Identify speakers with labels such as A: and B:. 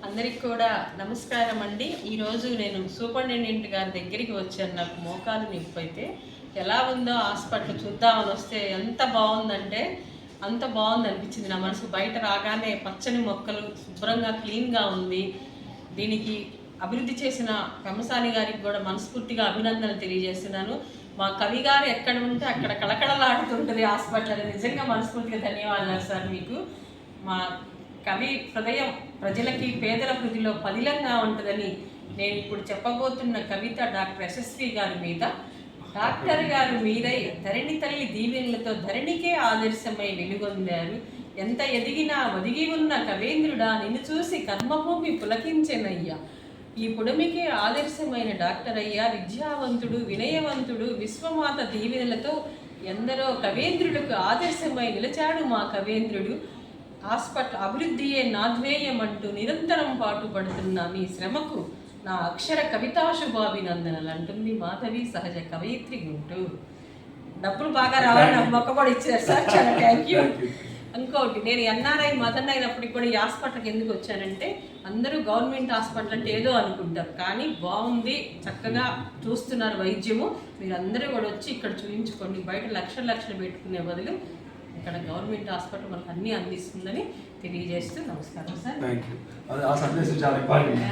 A: అందరికి కూడా నమస్కారం అండి. ఈరోజు నేను సూపరింటెండెంట్ గారి దగ్గరికి వచ్చాను. నాకు మోకాలు నొప్పి అయితే ఎలా ఉందో హాస్పిటల్ చూద్దామని వస్తే ఎంత బాగుందంటే అంత బాగుంది అనిపించింది. నా మనసు బయట రాగానే పచ్చని మొక్కలు శుభ్రంగా క్లీన్గా ఉంది. దీనికి అభివృద్ధి చేసిన పెమ్మసాని గారికి కూడా మనస్ఫూర్తిగా అభినందనలు తెలియజేస్తున్నాను. మా కవి గారు ఎక్కడ ఉంటే అక్కడ కళకళలాడుతుంటుంది హాస్పిటల్. నిజంగా మనస్ఫూర్తిగా ధన్యవాదాలు సార్ మీకు. మా కవి హృదయం ప్రజలకి పేదల హృదిలో పదిలంగా ఉంటుందని నేను ఇప్పుడు చెప్పబోతున్న కవిత డాక్టర్ యశస్వి గారి మీద. డాక్టర్ గారు మీరై ధరణి తల్లి దీవెనలతో ధరణికే ఆదర్శమై వెలుగొందారు. ఎంత ఎదిగినా ఒదిగి ఉన్న కవేంద్రుడా నిన్ను చూసి కర్మభూమి పులకించెనయ్యా. ఈ పుడమికే ఆదర్శమైన డాక్టర్ అయ్యా. విద్యావంతుడు వినయవంతుడు విశ్వమాత దీవెనలతో ఎందరో కవేంద్రులకు ఆదర్శమై నిలిచాడు మా కవేంద్రుడు. హాస్పిటల్ అభివృద్ధియే నాధ్వేయం అంటూ నిరంతరం పాటుపడుతున్న మీ శ్రమకు నా అక్షర కవితాశుభాభినందనలు అంటుంది మాధవి సహజ కవయిత్రి గుంటూరు. డబ్బులు బాగా రావాలి నాకు మొక్కబడి ఇచ్చారు సార్, చాలా థ్యాంక్ యూ. ఇంకోటి, నేను ఎన్ఆర్ఐ మదన్ అయినప్పటికి కూడా ఈ హాస్పిటల్కి ఎందుకు వచ్చానంటే అందరూ గవర్నమెంట్ హాస్పిటల్ అంటే ఏదో అనుకుంటారు, కానీ బాగుంది, చక్కగా చూస్తున్నారు వైద్యము. మీరు అందరూ కూడా వచ్చి ఇక్కడ చూపించుకోండి. బయట లక్షలు పెట్టుకునే బదులు ఇక్కడ గవర్నమెంట్ హాస్పిటల్ మనకు అన్నీ అందిస్తుందని తెలియజేస్తూ నమస్కారం సార్.
B: Thank you. ఆ సందేశం చాలా ఇంపార్టెంట్.